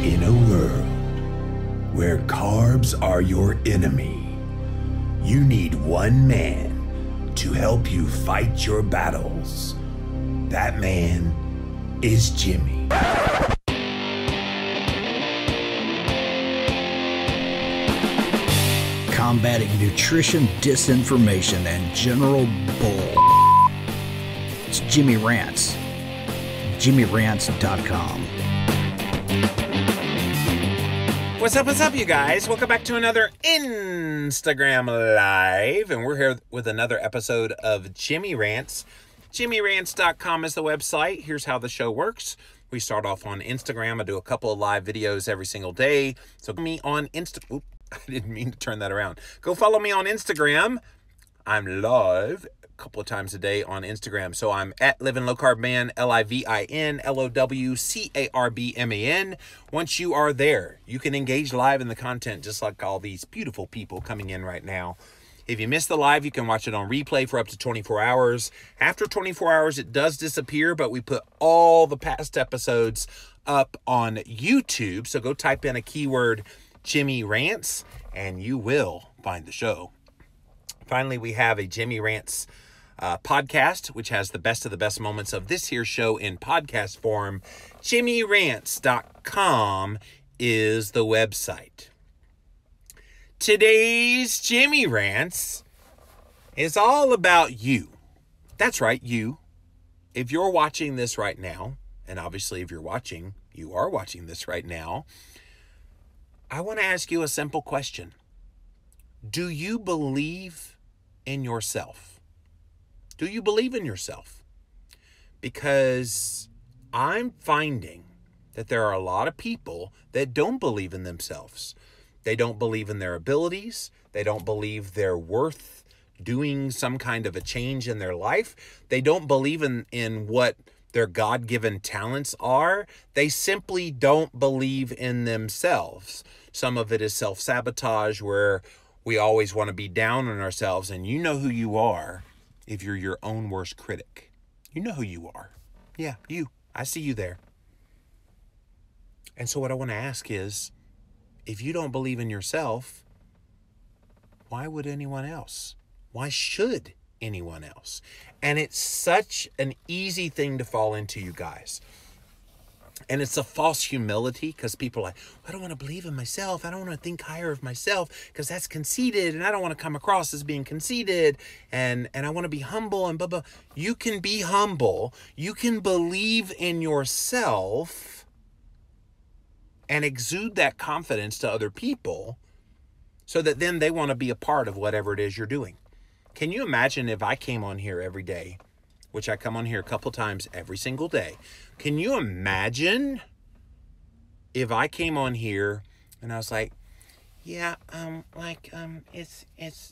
In a world where carbs are your enemy, you need one man to help you fight your battles. That man is Jimmy. Combating nutrition disinformation and general bull. It's Jimmy Rants. JimmyRants.com. What's up, you guys? Welcome back to another Instagram Live, and we're here with another episode of Jimmy Rants. JimmyRants.com is the website. Here's how the show works. We start off on Instagram. I do a couple of live videos every single day. So me on Instagram. I didn't mean to turn that around. Go follow me on Instagram. I'm live a couple of times a day on Instagram. So I'm at Living Low Carb Man, LIVINLOWCARBMAN. Once you are there, you can engage live in the content just like all these beautiful people coming in right now. If you miss the live, you can watch it on replay for up to 24 hours. After 24 hours, it does disappear, but we put all the past episodes up on YouTube. So go type in a keyword, Jimmy Rants, and you will find the show. Finally, we have a Jimmy Rants podcast, which has the best of the best moments of this here show in podcast form. JimmyRants.com is the website. Today's Jimmy Rants is all about you. That's right, you. If you're watching this right now, and obviously if you're watching, you are watching this right now, I want to ask you a simple question. Do you believe in yourself? Do you believe in yourself? Because I'm finding that there are a lot of people that don't believe in themselves. They don't believe in their abilities. They don't believe they're worth doing some kind of a change in their life. They don't believe in what their God-given talents are. They simply don't believe in themselves. Some of it is self-sabotage, where we always want to be down on ourselves, and you know who you are if you're your own worst critic. You know who you are. Yeah, you. I see you there. And so what I want to ask is, if you don't believe in yourself, why would anyone else? Why should anyone else? And it's such an easy thing to fall into, you guys. And it's a false humility, because people are like, I don't want to believe in myself. I don't want to think higher of myself because that's conceited, and I don't want to come across as being conceited, and I want to be humble and blah, blah. You can be humble. You can believe in yourself and exude that confidence to other people so that then they want to be a part of whatever it is you're doing. Can you imagine if I came on here every day, which I come on here a couple times every single day. Can you imagine if I came on here and I was like, yeah, it's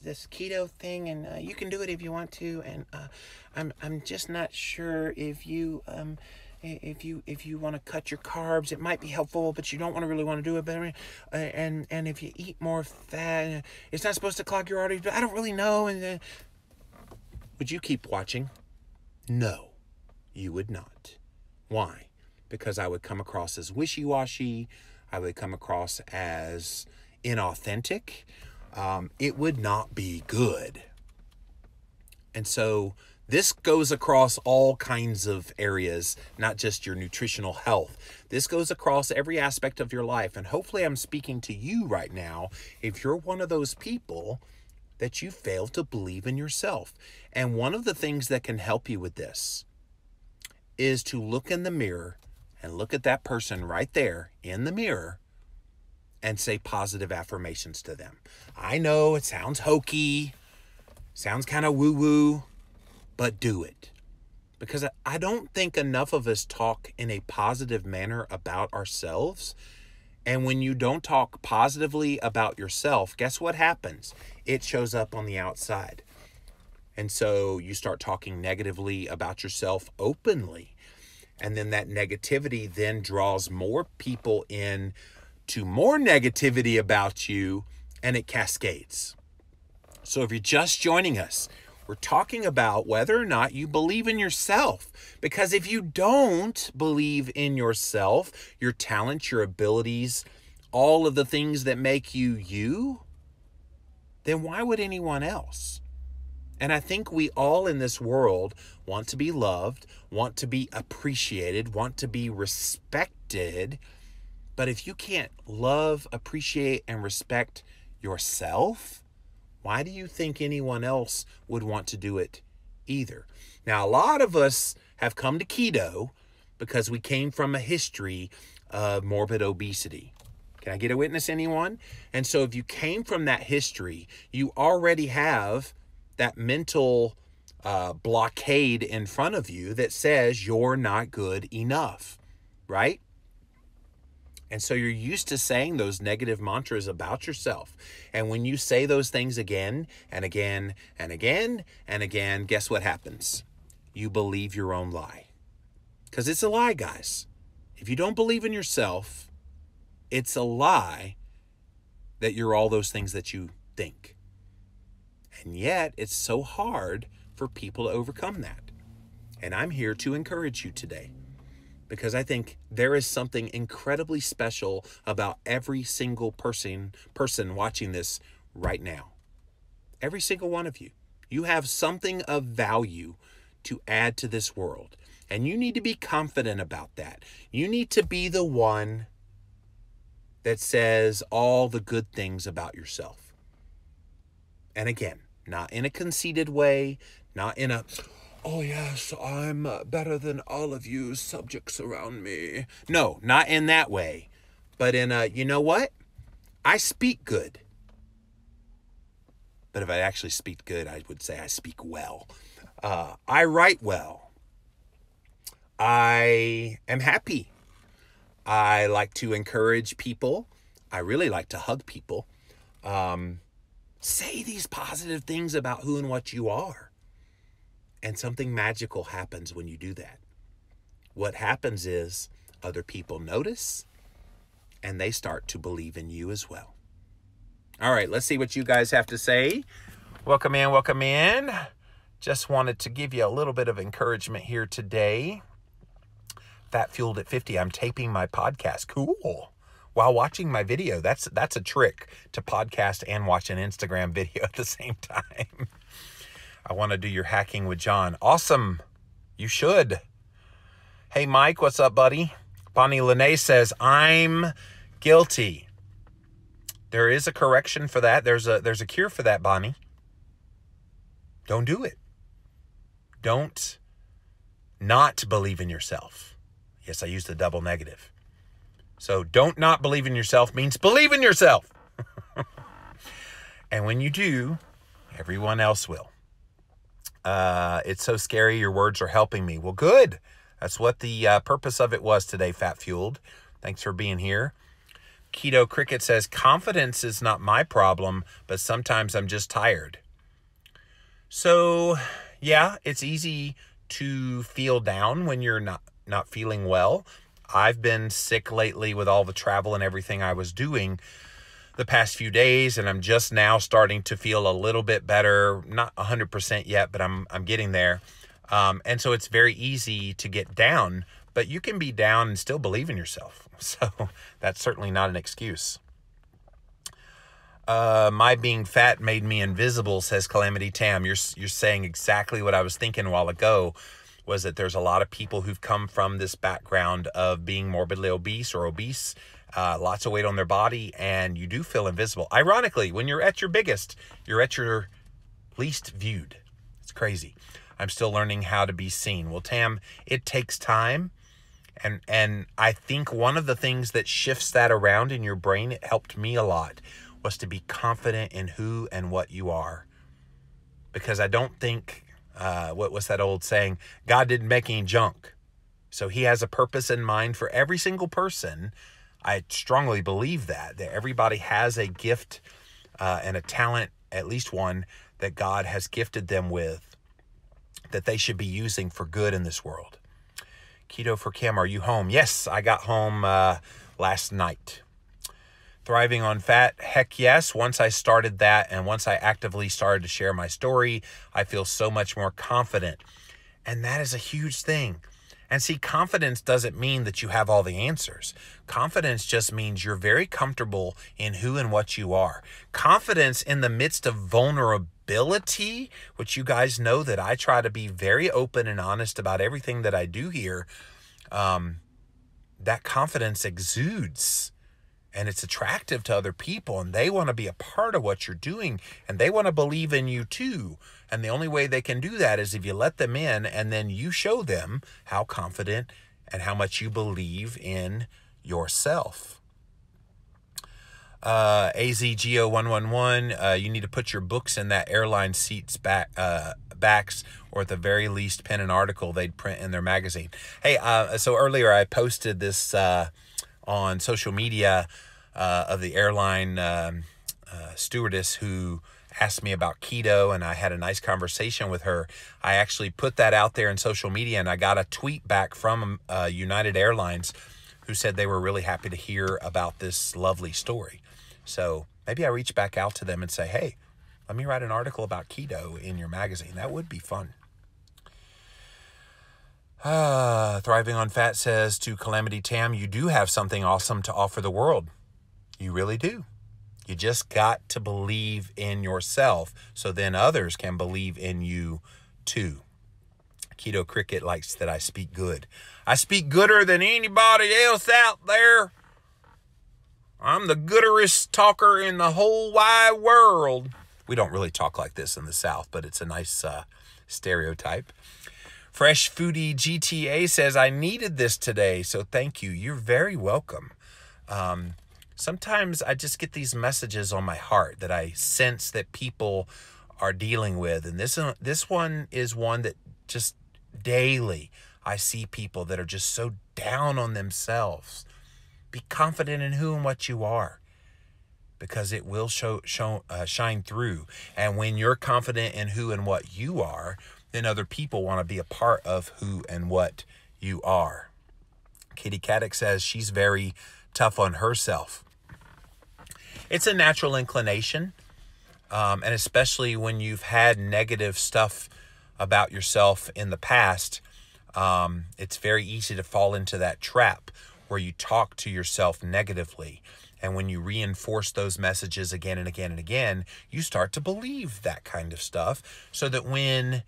this keto thing, and you can do it if you want to, and I'm just not sure if you want to cut your carbs, it might be helpful, but you don't really want to do it. But and if you eat more fat, it's not supposed to clog your arteries. But I don't really know. And would you keep watching? No, you would not. Why? Because I would come across as wishy-washy. I would come across as inauthentic. It would not be good. And so this goes across all kinds of areas, not just your nutritional health. This goes across every aspect of your life. And hopefully I'm speaking to you right now if you're one of those people that you fail to believe in yourself. And one of the things that can help you with this is to look in the mirror and look at that person right there in the mirror and say positive affirmations to them. I know it sounds hokey, sounds kind of woo-woo, but do it. Because I don't think enough of us talk in a positive manner about ourselves. And when you don't talk positively about yourself, guess what happens? It shows up on the outside. And so you start talking negatively about yourself openly. And then that negativity then draws more people in to more negativity about you, and it cascades. So if you're just joining us, We're talking about whether or not you believe in yourself. Because if you don't believe in yourself, your talents, your abilities, all of the things that make you you, then why would anyone else? And I think we all in this world want to be loved, want to be appreciated, want to be respected. But if you can't love, appreciate, and respect yourself, why do you think anyone else would want to do it either? Now, a lot of us have come to keto because we came from a history of morbid obesity. Can I get a witness, anyone? And so if you came from that history, you already have that mental blockade in front of you that says you're not good enough, right? And so you're used to saying those negative mantras about yourself. And when you say those things again and again and again and again, guess what happens? You believe your own lie. Because it's a lie, guys. If you don't believe in yourself, it's a lie that you're all those things that you think. And yet, it's so hard for people to overcome that. And I'm here to encourage you today, because I think there is something incredibly special about every single person watching this right now. Every single one of you. You have something of value to add to this world. And you need to be confident about that. You need to be the one that says all the good things about yourself. And again, not in a conceited way, not in a, oh yes, I'm better than all of you subjects around me. No, not in that way. But in a, you know what? I speak good. But if I actually speak good, I would say I speak well. I write well. I am happy. I like to encourage people. I really like to hug people. Say these positive things about who and what you are. And something magical happens when you do that. What happens is other people notice and they start to believe in you as well. All right, let's see what you guys have to say. Welcome in, welcome in. Just wanted to give you a little bit of encouragement here today. FatFueled at 50. I'm taping my podcast. Cool. While watching my video. That's a trick to podcast and watch an Instagram video at the same time. I want to do your hacking with John. Awesome. You should. Hey, Mike, what's up, buddy? Bonnie Lene says, I'm guilty. There is a correction for that. There's a cure for that, Bonnie. Don't do it. Don't not believe in yourself. Yes, I used the double negative. So don't not believe in yourself means believe in yourself. And when you do, everyone else will. It's so scary. Your words are helping me. Well, good. That's what the purpose of it was today, Fat Fueled. Thanks for being here. Keto Cricket says, confidence is not my problem, but sometimes I'm just tired. So, yeah, it's easy to feel down when you're not feeling well. I've been sick lately with all the travel and everything I was doing the past few days, and I'm just now starting to feel a little bit better. Not 100% yet, but I'm getting there. And so it's very easy to get down, but you can be down and still believe in yourself. So that's certainly not an excuse. My being fat made me invisible, says Calamity Tam. You're saying exactly what I was thinking a while ago, was that there's a lot of people who've come from this background of being morbidly obese or obese, lots of weight on their body, and you do feel invisible. Ironically, when you're at your biggest, you're at your least viewed. It's crazy. I'm still learning how to be seen. Well, Tam, it takes time. And I think one of the things that shifts that around in your brain, it helped me a lot, was to be confident in who and what you are. Because I don't think, what's that old saying? God didn't make any junk. So he has a purpose in mind for every single person. I strongly believe that everybody has a gift and a talent, at least one, that God has gifted them with, that they should be using for good in this world. Keto for Kim, are you home? Yes, I got home last night. Thriving on Fat, heck yes. Once I started that and once I actively started to share my story, I feel so much more confident. And that is a huge thing. And see, confidence doesn't mean that you have all the answers. Confidence just means you're very comfortable in who and what you are. Confidence in the midst of vulnerability, which you guys know that I try to be very open and honest about everything that I do here. That confidence exudes. And it's attractive to other people, and they want to be a part of what you're doing, and they want to believe in you too. And the only way they can do that is if you let them in, and then you show them how confident and how much you believe in yourself. AZGO111, you need to put your books in that airline seat's backs, or at the very least pen an article they'd print in their magazine. Hey, so earlier I posted this on social media of the airline stewardess who asked me about keto, and I had a nice conversation with her. I actually put that out there in social media, and I got a tweet back from United Airlines who said they were really happy to hear about this lovely story. So maybe I reach back out to them and say, hey, let me write an article about keto in your magazine. That would be fun. Thriving on Fat says to Calamity Tam, you do have something awesome to offer the world. You really do. You just got to believe in yourself so then others can believe in you too. Keto Cricket likes that I speak good. I speak gooder than anybody else out there. I'm the gooderest talker in the whole wide world. We don't really talk like this in the South, but it's a nice stereotype. Fresh Foodie GTA says, I needed this today, so thank you. You're very welcome. Sometimes I just get these messages on my heart that I sense that people are dealing with. And this one is one that just daily I see people that are just so down on themselves. Be confident in who and what you are, because it will shine through. And when you're confident in who and what you are, then other people want to be a part of who and what you are. Katie Caddick says she's very tough on herself. It's a natural inclination, and especially when you've had negative stuff about yourself in the past, it's very easy to fall into that trap where you talk to yourself negatively. And when you reinforce those messages again and again and again, you start to believe that kind of stuff, so that when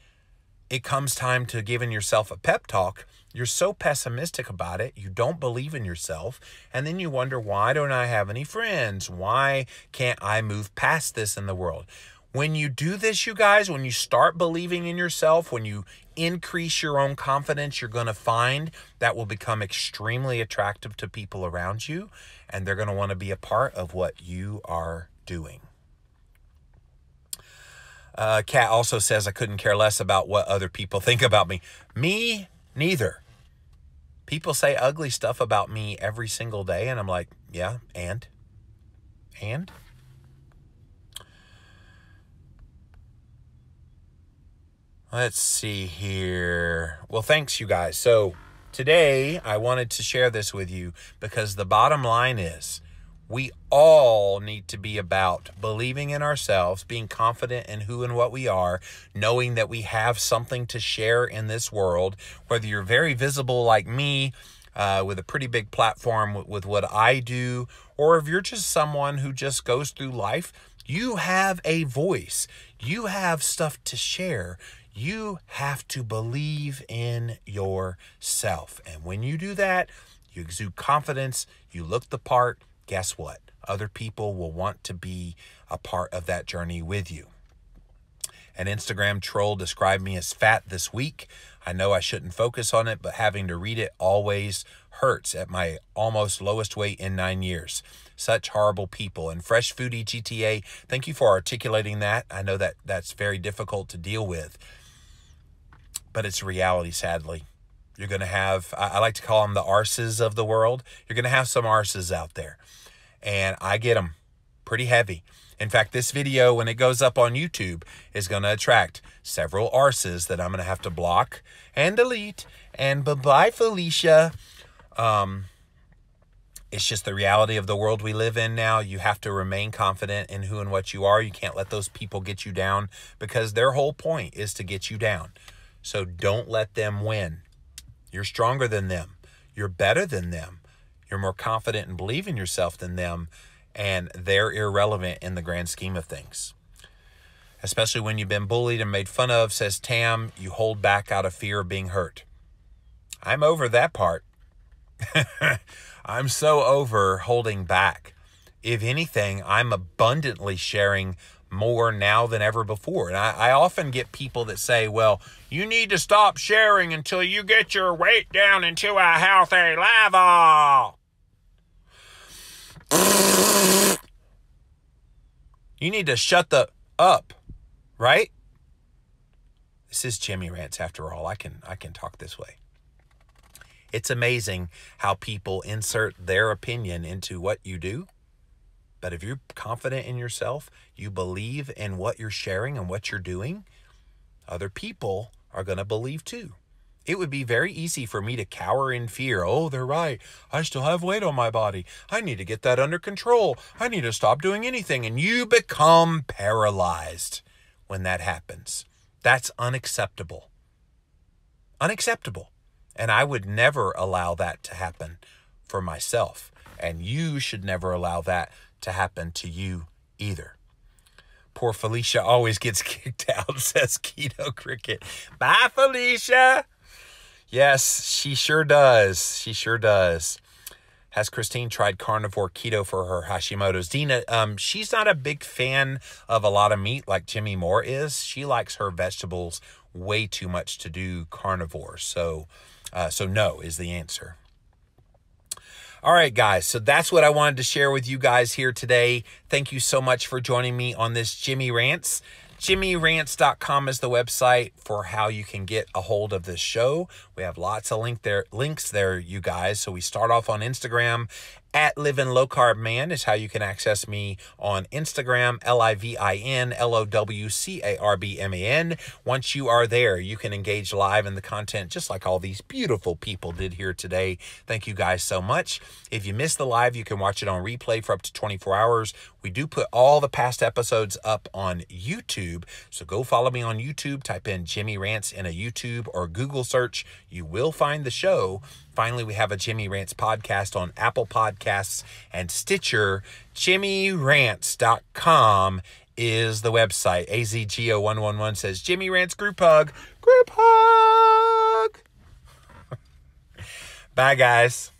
it comes time to giving yourself a pep talk, you're so pessimistic about it, you don't believe in yourself, and then you wonder, why don't I have any friends? Why can't I move past this in the world? When you do this, you guys, when you start believing in yourself, when you increase your own confidence, you're going to find that will become extremely attractive to people around you, and they're going to want to be a part of what you are doing. Kat also says, I couldn't care less about what other people think about me. Me, neither. People say ugly stuff about me every single day, and I'm like, yeah, and? Let's see here. Well, thanks, you guys. So today I wanted to share this with you because the bottom line is we all need to be about believing in ourselves, being confident in who and what we are, knowing that we have something to share in this world, whether you're very visible like me, with a pretty big platform with what I do, or if you're just someone who just goes through life, you have a voice. You have stuff to share. You have to believe in yourself. And when you do that, you exude confidence, you look the part. Guess what? Other people will want to be a part of that journey with you. An Instagram troll described me as fat this week. I know I shouldn't focus on it, but having to read it always hurts at my almost lowest weight in 9 years. Such horrible people. And Fresh Foodie GTA, thank you for articulating that. I know that that's very difficult to deal with, but it's reality, sadly. You're going to have, I like to call them the arses of the world. You're going to have some arses out there. And I get them pretty heavy. In fact, this video, when it goes up on YouTube, is going to attract several arses that I'm going to have to block and delete. And bye-bye, Felicia. It's just the reality of the world we live in now. You have to remain confident in who and what you are. You can't let those people get you down, because their whole point is to get you down. So don't let them win. You're stronger than them. You're better than them. You're more confident and believe in yourself than them. And they're irrelevant in the grand scheme of things. Especially when you've been bullied and made fun of, says Tam, you hold back out of fear of being hurt. I'm over that part. I'm so over holding back. If anything, I'm abundantly sharing more now than ever before. And I often get people that say, well, you need to stop sharing until you get your weight down into a healthy level. You need to shut the up, right? This is Jimmy Rants after all. I can talk this way. It's amazing how people insert their opinion into what you do. But if you're confident in yourself, you believe in what you're sharing and what you're doing, other people are going to believe too. It would be very easy for me to cower in fear. Oh, they're right. I still have weight on my body. I need to get that under control. I need to stop doing anything. And you become paralyzed when that happens. That's unacceptable. Unacceptable. And I would never allow that to happen for myself. And you should never allow that to happen to you either. Poor Felicia always gets kicked out, says Keto Cricket. Bye, Felicia. Yes, she sure does. She sure does. Has Christine tried carnivore keto for her Hashimoto's? Dina, she's not a big fan of a lot of meat like Jimmy Moore is. She likes her vegetables way too much to do carnivore. So no is the answer. All right, guys. So that's what I wanted to share with you guys here today. Thank you so much for joining me on this Jimmy Rants. JimmyRants.com is the website for how you can get a hold of this show. We have lots of links there, you guys. So we start off on Instagram. At Livin' Low Carb Man is how you can access me on Instagram, LIVINLOWCARBMAN. Once you are there, you can engage live in the content just like all these beautiful people did here today. Thank you guys so much. If you missed the live, you can watch it on replay for up to 24 hours. We do put all the past episodes up on YouTube, so go follow me on YouTube. Type in Jimmy Rants in a YouTube or Google search. You will find the show. Finally, we have a Jimmy Rants podcast on Apple Podcasts and Stitcher. JimmyRants.com is the website. AZGO111 says, Jimmy Rants group hug. Group hug. Bye, guys.